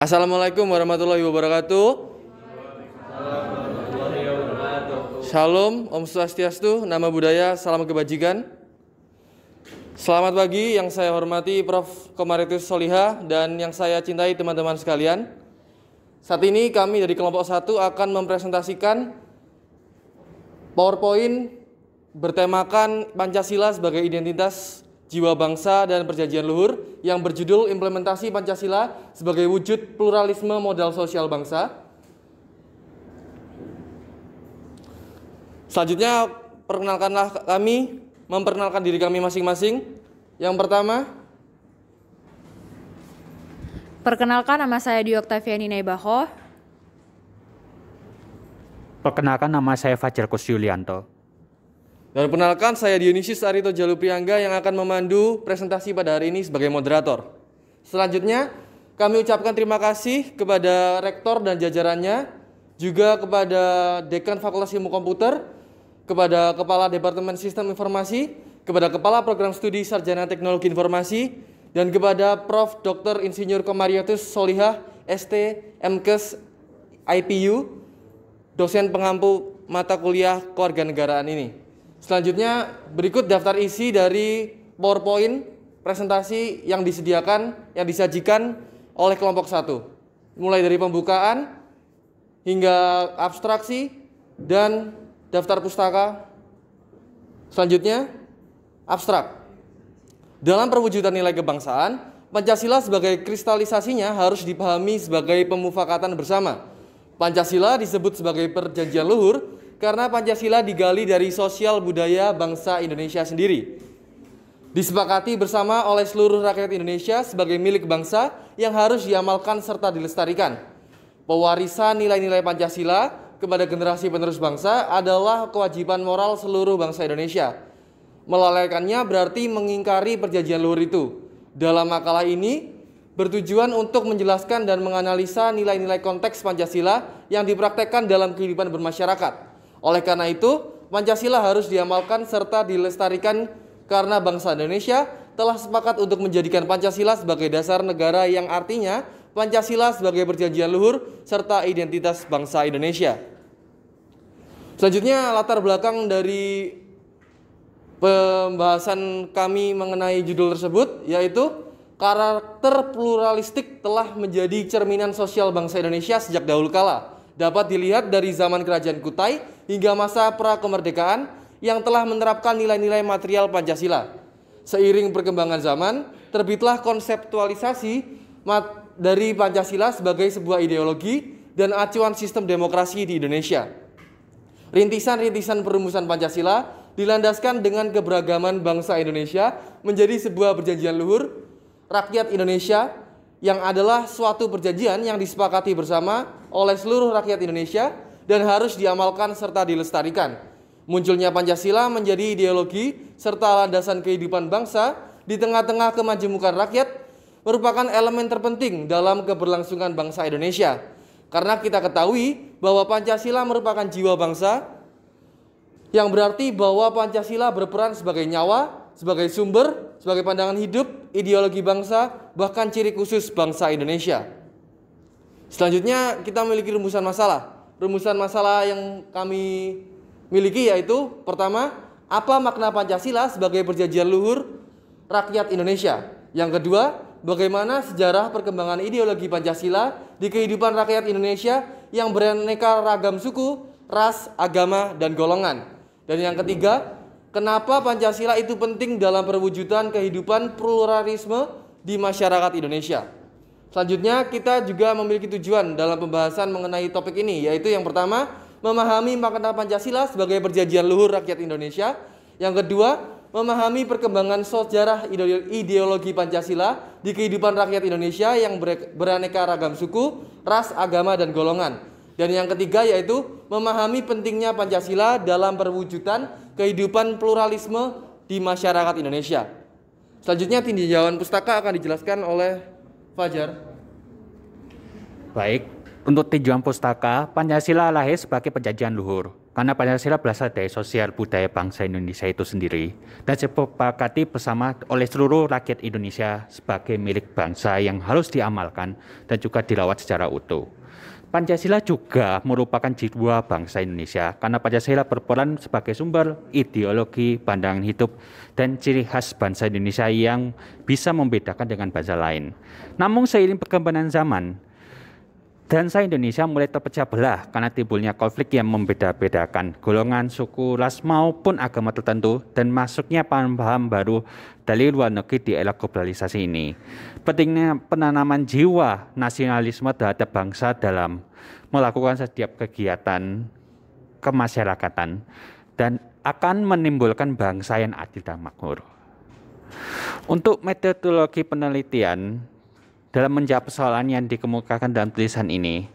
Assalamualaikum warahmatullahi wabarakatuh. Shalom, Om Swastiastu, Nama Budaya, Salam Kebajikan. Selamat pagi yang saya hormati Prof. Komaritus Solihah dan yang saya cintai teman-teman sekalian. Saat ini kami dari kelompok 1 akan mempresentasikan PowerPoint bertemakan Pancasila sebagai identitas jiwa bangsa dan perjanjian luhur yang berjudul Implementasi Pancasila sebagai wujud pluralisme modal sosial bangsa. Selanjutnya perkenalkanlah kami, memperkenalkan diri kami masing-masing. Yang pertama, perkenalkan, nama saya Dwi Oktaviani Naibaho. Perkenalkan, nama saya Fajar Kus Yulianto. Dan perkenalkan, saya Dionysius Arito Jalupriangga yang akan memandu presentasi pada hari ini sebagai moderator. Selanjutnya, kami ucapkan terima kasih kepada Rektor dan jajarannya, juga kepada Dekan Fakultas Ilmu Komputer, kepada Kepala Departemen Sistem Informasi, kepada Kepala Program Studi Sarjana Teknologi Informasi, dan kepada Prof. Dr. Insinyur Komaritus Solihah, ST, MKes, IPU, dosen pengampu mata kuliah kewarganegaraan ini. Selanjutnya, berikut daftar isi dari PowerPoint presentasi yang disajikan oleh kelompok 1. Mulai dari pembukaan hingga abstraksi dan daftar pustaka. Selanjutnya, abstrak. Dalam perwujudan nilai kebangsaan, Pancasila sebagai kristalisasinya harus dipahami sebagai pemufakatan bersama. Pancasila disebut sebagai perjanjian luhur karena Pancasila digali dari sosial budaya bangsa Indonesia sendiri. Disepakati bersama oleh seluruh rakyat Indonesia sebagai milik bangsa yang harus diamalkan serta dilestarikan. Pewarisan nilai-nilai Pancasila kepada generasi penerus bangsa adalah kewajiban moral seluruh bangsa Indonesia. Melalaikannya berarti mengingkari perjanjian luhur itu. Dalam makalah ini bertujuan untuk menjelaskan dan menganalisa nilai-nilai konteks Pancasila yang dipraktekkan dalam kehidupan bermasyarakat. Oleh karena itu, Pancasila harus diamalkan serta dilestarikan karena bangsa Indonesia telah sepakat untuk menjadikan Pancasila sebagai dasar negara yang artinya Pancasila sebagai perjanjian luhur serta identitas bangsa Indonesia. Selanjutnya, latar belakang dari pembahasan kami mengenai judul tersebut yaitu karakter pluralistik telah menjadi cerminan sosial bangsa Indonesia sejak dahulu kala. Dapat dilihat dari zaman Kerajaan Kutai hingga masa pra-kemerdekaan yang telah menerapkan nilai-nilai material Pancasila. Seiring perkembangan zaman, terbitlah konseptualisasi dari Pancasila sebagai sebuah ideologi dan acuan sistem demokrasi di Indonesia. Rintisan-rintisan perumusan Pancasila dilandaskan dengan keberagaman bangsa Indonesia menjadi sebuah perjanjian luhur rakyat Indonesia yang adalah suatu perjanjian yang disepakati bersama oleh seluruh rakyat Indonesia dan harus diamalkan serta dilestarikan. Munculnya Pancasila menjadi ideologi serta landasan kehidupan bangsa di tengah-tengah kemajemukan rakyat merupakan elemen terpenting dalam keberlangsungan bangsa Indonesia. Karena kita ketahui bahwa Pancasila merupakan jiwa bangsa, yang berarti bahwa Pancasila berperan sebagai nyawa, sebagai sumber, sebagai pandangan hidup, ideologi bangsa, bahkan ciri khusus bangsa Indonesia. Selanjutnya kita memiliki rumusan masalah. Rumusan masalah yang kami miliki yaitu pertama, apa makna Pancasila sebagai perjanjian luhur rakyat Indonesia? Yang kedua, bagaimana sejarah perkembangan ideologi Pancasila di kehidupan rakyat Indonesia yang beraneka ragam suku, ras, agama, dan golongan? Dan yang ketiga, kenapa Pancasila itu penting dalam perwujudan kehidupan pluralisme di masyarakat Indonesia? Selanjutnya kita juga memiliki tujuan dalam pembahasan mengenai topik ini, yaitu yang pertama, memahami makna Pancasila sebagai perjanjian luhur rakyat Indonesia. Yang kedua, memahami perkembangan sejarah ideologi Pancasila di kehidupan rakyat Indonesia yang beraneka ragam suku, ras, agama, dan golongan. Dan yang ketiga yaitu memahami pentingnya Pancasila dalam perwujudan kehidupan pluralisme di masyarakat Indonesia. Selanjutnya tinjauan pustaka akan dijelaskan oleh Fajar. Baik, untuk tinjauan pustaka, Pancasila lahir sebagai perjanjian luhur. karena Pancasila berasal dari sosial budaya bangsa Indonesia itu sendiri dan disepakati bersama oleh seluruh rakyat Indonesia sebagai milik bangsa yang harus diamalkan dan juga dirawat secara utuh. Pancasila juga merupakan jiwa bangsa Indonesia karena Pancasila berperan sebagai sumber ideologi, pandangan hidup, dan ciri khas bangsa Indonesia yang bisa membedakan dengan bangsa lain. Namun seiring perkembangan zaman, bangsa Indonesia mulai terpecah belah karena timbulnya konflik yang membeda-bedakan golongan, suku, ras maupun agama tertentu dan masuknya paham-paham baru dari luar negeri di era globalisasi ini. Pentingnya penanaman jiwa nasionalisme terhadap bangsa dalam melakukan setiap kegiatan kemasyarakatan dan akan menimbulkan bangsa yang adil dan makmur. Untuk metodologi penelitian, dalam menjawab persoalan yang dikemukakan dalam tulisan ini,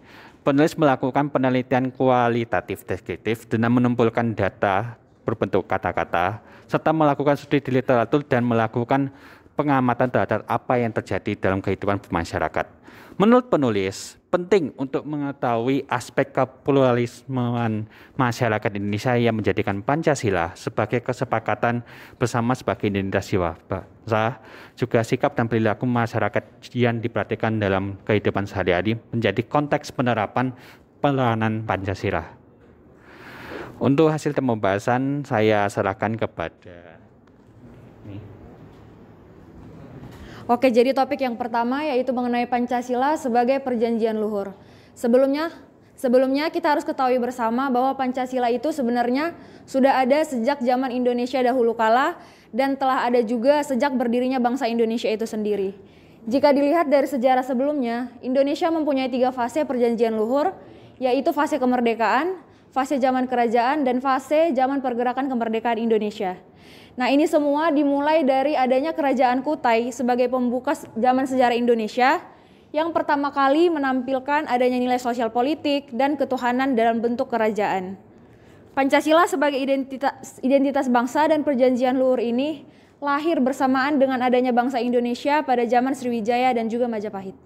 penulis melakukan penelitian kualitatif deskriptif dengan mengumpulkan data berbentuk kata-kata, serta melakukan studi di literatur dan melakukan pengamatan terhadap apa yang terjadi dalam kehidupan masyarakat. Menurut penulis, penting untuk mengetahui aspek kepluralismean masyarakat Indonesia yang menjadikan Pancasila sebagai kesepakatan bersama sebagai identitas jiwa bangsa, juga sikap dan perilaku masyarakat yang diperhatikan dalam kehidupan sehari-hari menjadi konteks penerapan peranan Pancasila. Untuk hasil pembahasan saya serahkan kepada Oke, jadi topik yang pertama yaitu mengenai Pancasila sebagai perjanjian luhur. Sebelumnya kita harus ketahui bersama bahwa Pancasila itu sebenarnya sudah ada sejak zaman Indonesia dahulu kala dan telah ada juga sejak berdirinya bangsa Indonesia itu sendiri. Jika dilihat dari sejarah sebelumnya, Indonesia mempunyai 3 fase perjanjian luhur, yaitu fase kemerdekaan, fase zaman kerajaan, dan fase zaman pergerakan kemerdekaan Indonesia. Nah, ini semua dimulai dari adanya Kerajaan Kutai sebagai pembuka zaman sejarah Indonesia yang pertama kali menampilkan adanya nilai sosial politik dan ketuhanan dalam bentuk kerajaan. Pancasila sebagai identitas bangsa dan perjanjian luhur ini lahir bersamaan dengan adanya bangsa Indonesia pada zaman Sriwijaya dan juga Majapahit.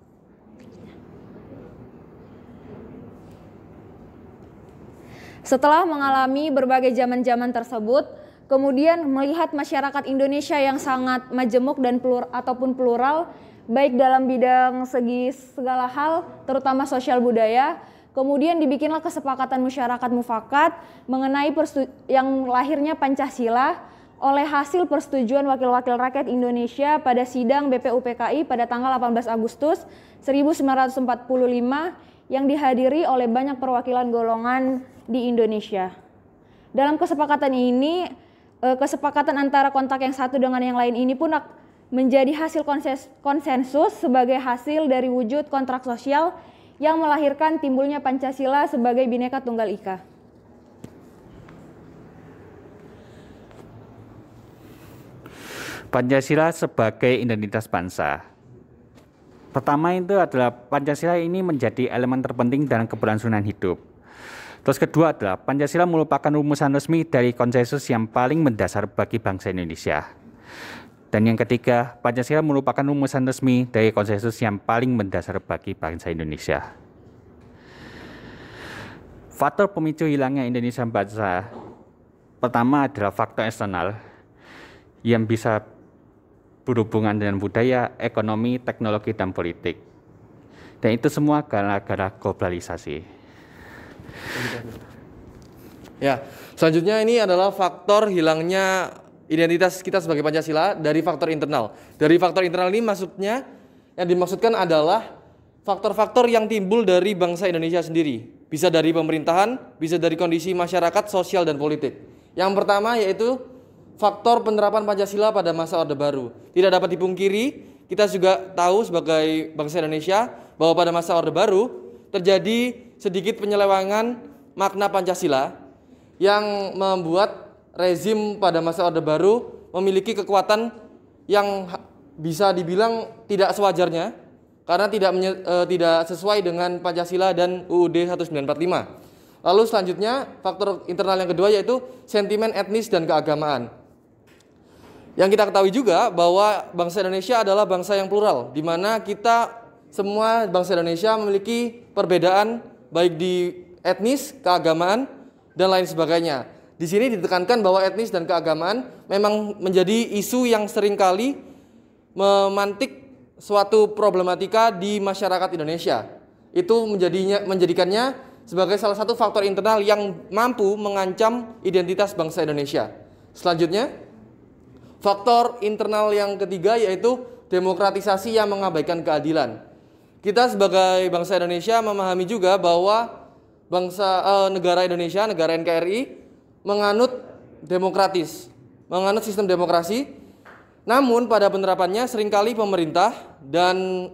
Setelah mengalami berbagai zaman-zaman tersebut, kemudian melihat masyarakat Indonesia yang sangat majemuk dan plural, baik dalam bidang segi segala hal, terutama sosial budaya. Kemudian dibikinlah kesepakatan masyarakat mufakat mengenai yang lahirnya Pancasila oleh hasil persetujuan wakil-wakil rakyat Indonesia pada sidang BPUPKI pada tanggal 18 Agustus 1945 yang dihadiri oleh banyak perwakilan golongan di Indonesia. Dalam kesepakatan ini, kesepakatan antara kontak yang satu dengan yang lain ini pun menjadi hasil konsensus sebagai hasil dari wujud kontrak sosial yang melahirkan timbulnya Pancasila sebagai Bhinneka Tunggal Ika. Pancasila sebagai identitas bangsa. Pertama itu adalah Pancasila ini menjadi elemen terpenting dalam keberlangsungan hidup. Terus kedua adalah Pancasila merupakan rumusan resmi dari konsensus yang paling mendasar bagi bangsa Indonesia. Dan yang ketiga, Pancasila merupakan rumusan resmi dari konsensus yang paling mendasar bagi bangsa Indonesia. Faktor pemicu hilangnya Indonesia bangsa pertama adalah faktor eksternal yang bisa berhubungan dengan budaya, ekonomi, teknologi, dan politik. Dan itu semua gara-gara globalisasi. Ya, selanjutnya ini adalah faktor hilangnya identitas kita sebagai Pancasila dari faktor internal. Dari faktor internal ini maksudnya yang dimaksudkan adalah faktor-faktor yang timbul dari bangsa Indonesia sendiri. Bisa dari pemerintahan, bisa dari kondisi masyarakat, sosial, dan politik. Yang pertama yaitu faktor penerapan Pancasila pada masa Orde Baru. Tidak dapat dipungkiri, kita juga tahu sebagai bangsa Indonesia bahwa pada masa Orde Baru terjadi sedikit penyelewengan makna Pancasila yang membuat rezim pada masa Orde Baru memiliki kekuatan yang bisa dibilang tidak sewajarnya karena tidak sesuai dengan Pancasila dan UUD 1945. Lalu selanjutnya faktor internal yang kedua yaitu sentimen etnis dan keagamaan. Yang kita ketahui juga bahwa bangsa Indonesia adalah bangsa yang plural, di mana kita semua bangsa Indonesia memiliki perbedaan baik di etnis, keagamaan, dan lain sebagainya. Di sini ditekankan bahwa etnis dan keagamaan memang menjadi isu yang seringkali memantik suatu problematika di masyarakat Indonesia. Itu menjadikannya sebagai salah satu faktor internal yang mampu mengancam identitas bangsa Indonesia. Selanjutnya, faktor internal yang ketiga yaitu demokratisasi yang mengabaikan keadilan. Kita sebagai bangsa Indonesia memahami juga bahwa negara Indonesia, negara NKRI menganut sistem demokrasi. Namun pada penerapannya seringkali pemerintah dan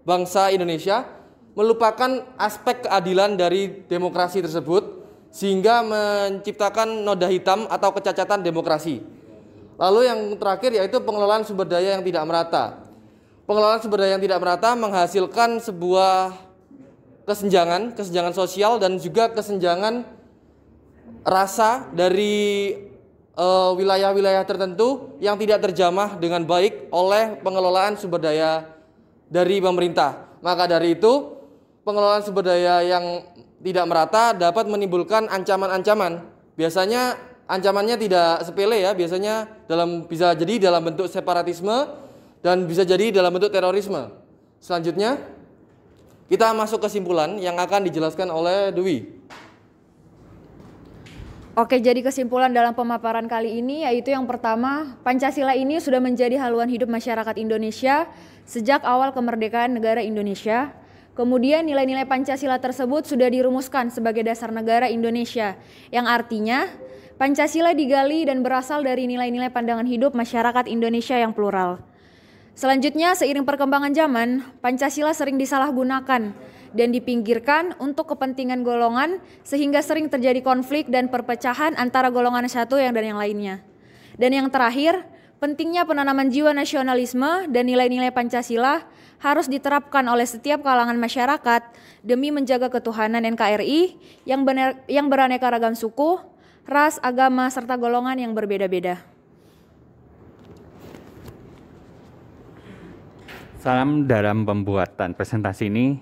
bangsa Indonesia melupakan aspek keadilan dari demokrasi tersebut sehingga menciptakan noda hitam atau kecacatan demokrasi. Lalu yang terakhir yaitu pengelolaan sumber daya yang tidak merata. Pengelolaan sumber daya yang tidak merata menghasilkan sebuah kesenjangan sosial dan juga kesenjangan rasa dari wilayah-wilayah tertentu yang tidak terjamah dengan baik oleh pengelolaan sumber daya dari pemerintah. Maka dari itu, pengelolaan sumber daya yang tidak merata dapat menimbulkan ancaman-ancaman. Biasanya ancamannya tidak sepele ya, biasanya bisa jadi dalam bentuk separatisme dan bisa jadi dalam bentuk terorisme. Selanjutnya, kita masuk kesimpulan yang akan dijelaskan oleh Dwi. Oke, jadi kesimpulan dalam pemaparan kali ini yaitu yang pertama, Pancasila ini sudah menjadi haluan hidup masyarakat Indonesia sejak awal kemerdekaan negara Indonesia. Kemudian nilai-nilai Pancasila tersebut sudah dirumuskan sebagai dasar negara Indonesia, yang artinya Pancasila digali dan berasal dari nilai-nilai pandangan hidup masyarakat Indonesia yang plural. Selanjutnya, seiring perkembangan zaman, Pancasila sering disalahgunakan dan dipinggirkan untuk kepentingan golongan sehingga sering terjadi konflik dan perpecahan antara golongan satu dan yang lainnya. Dan yang terakhir, pentingnya penanaman jiwa nasionalisme dan nilai-nilai Pancasila harus diterapkan oleh setiap kalangan masyarakat demi menjaga ketuhanan NKRI yang beraneka ragam suku, ras, agama, serta golongan yang berbeda-beda. Salam dalam pembuatan presentasi ini.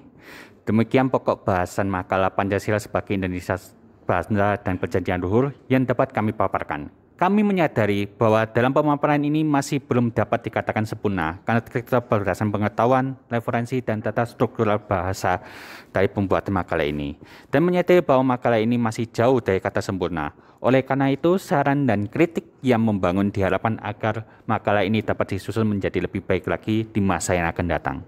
Demikian pokok bahasan makalah Pancasila sebagai Indonesia Bangsa dan Perjanjian Luhur yang dapat kami paparkan. Kami menyadari bahwa dalam pemaparan ini masih belum dapat dikatakan sempurna karena keterbatasan pengetahuan, referensi, dan tata struktural bahasa dari pembuatan makalah ini. Dan menyadari bahwa makalah ini masih jauh dari kata sempurna. Oleh karena itu, saran dan kritik yang membangun diharapkan agar makalah ini dapat disusun menjadi lebih baik lagi di masa yang akan datang.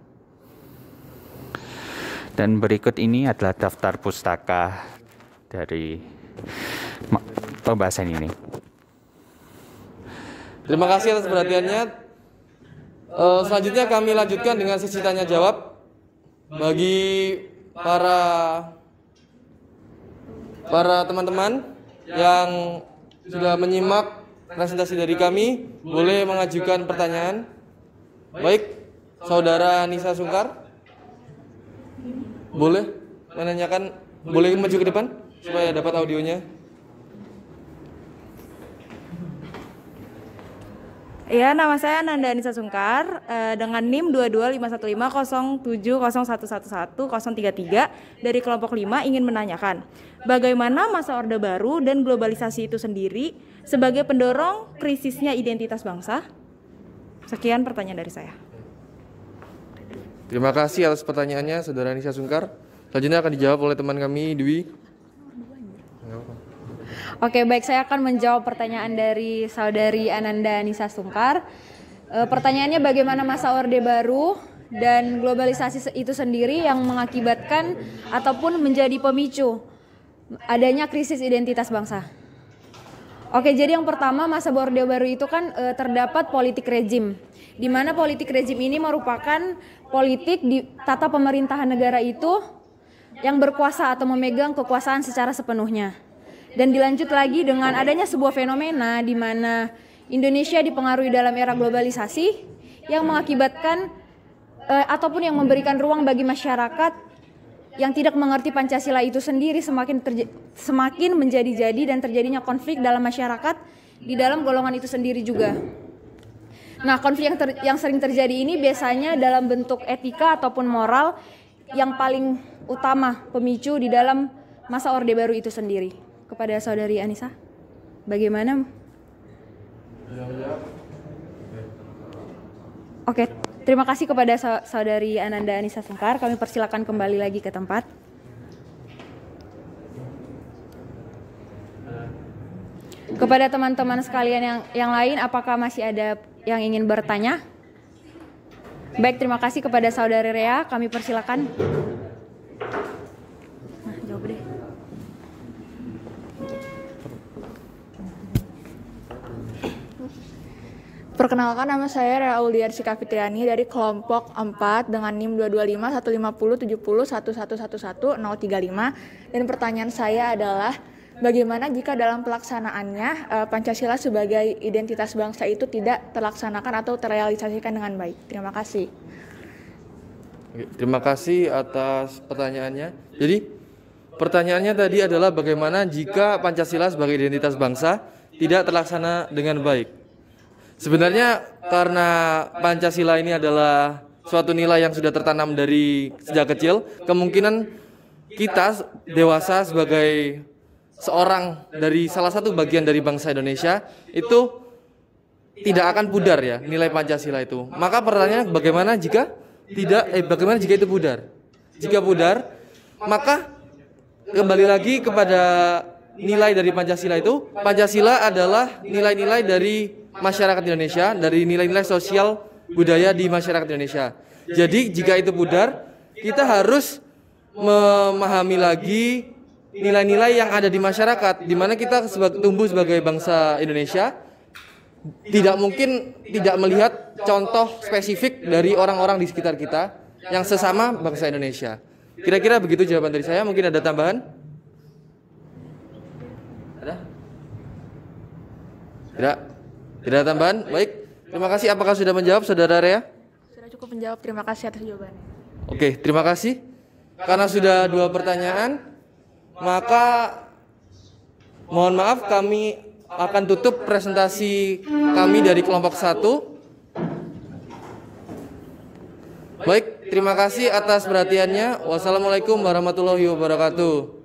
Dan berikut ini adalah daftar pustaka dari pembahasan ini. Terima kasih atas perhatiannya. Selanjutnya kami lanjutkan dengan sesi tanya jawab bagi para teman-teman yang sudah menyimak presentasi dari kami, boleh mengajukan pertanyaan. Baik, Saudara Nisa Sungkar, boleh menanyakan, boleh maju ke depan supaya dapat audionya. Ya, nama saya Nanda Nisa Sungkar dengan NIM 225150701111033 dari kelompok 5 ingin menanyakan bagaimana masa Orde Baru dan globalisasi itu sendiri sebagai pendorong krisisnya identitas bangsa. Sekian pertanyaan dari saya. Terima kasih atas pertanyaannya, Saudara Nisa Sungkar. Selanjutnya akan dijawab oleh teman kami, Dwi. Oke, baik, saya akan menjawab pertanyaan dari Saudari Ananda Nisa Sungkar. Pertanyaannya bagaimana masa Orde Baru dan globalisasi itu sendiri yang mengakibatkan ataupun menjadi pemicu adanya krisis identitas bangsa. Oke, jadi yang pertama masa Orde Baru itu kan terdapat politik rejim, di mana politik rejim ini merupakan politik di tata pemerintahan negara itu yang berkuasa atau memegang kekuasaan secara sepenuhnya. Dan dilanjut lagi dengan adanya sebuah fenomena di mana Indonesia dipengaruhi dalam era globalisasi yang mengakibatkan ataupun yang memberikan ruang bagi masyarakat yang tidak mengerti Pancasila itu sendiri semakin menjadi-jadi dan terjadinya konflik dalam masyarakat di dalam golongan itu sendiri juga. Nah, konflik yang sering terjadi ini biasanya dalam bentuk etika ataupun moral yang paling utama pemicu di dalam masa Orde Baru itu sendiri. kepada Saudari Anissa. Bagaimana? Oke, terima kasih kepada Saudari Ananda Anissa Sengkar. Kami persilakan kembali lagi ke tempat. Kepada teman-teman sekalian yang lain, apakah masih ada yang ingin bertanya? Baik, terima kasih kepada Saudari Rea. Kami persilakan. Nah, jawab deh. Perkenalkan, nama saya Rea Auliarsika Fitriani dari kelompok 4 dengan NIM 225-150-70-1111-035. Dan pertanyaan saya adalah, bagaimana jika dalam pelaksanaannya Pancasila sebagai identitas bangsa itu tidak terlaksanakan atau terrealisasikan dengan baik? Terima kasih. Terima kasih atas pertanyaannya. Jadi, pertanyaannya tadi adalah bagaimana jika Pancasila sebagai identitas bangsa tidak terlaksana dengan baik. Sebenarnya karena Pancasila ini adalah suatu nilai yang sudah tertanam dari sejak kecil, kemungkinan kita dewasa sebagai seorang dari salah satu bagian dari bangsa Indonesia itu tidak akan pudar ya nilai Pancasila itu. Maka pertanyaannya bagaimana jika itu pudar? Jika pudar, maka kembali lagi kepada nilai dari Pancasila itu. Pancasila adalah nilai-nilai dari masyarakat Indonesia, dari nilai-nilai sosial budaya di masyarakat Indonesia. Jadi jika itu pudar, kita harus memahami lagi nilai-nilai yang ada di masyarakat, di mana kita tumbuh sebagai bangsa Indonesia, tidak mungkin tidak melihat contoh spesifik dari orang-orang di sekitar kita yang sesama bangsa Indonesia. Kira-kira begitu jawaban dari saya. Mungkin ada tambahan? Ada? Tidak ada tambahan? Baik, terima kasih. Apakah sudah menjawab, Saudara Rea? Sudah cukup menjawab, terima kasih atas jawabannya. Oke, terima kasih. Karena sudah 2 pertanyaan, maka mohon maaf kami akan tutup presentasi kami dari kelompok 1. Baik, terima kasih atas perhatiannya. Wassalamualaikum warahmatullahi wabarakatuh.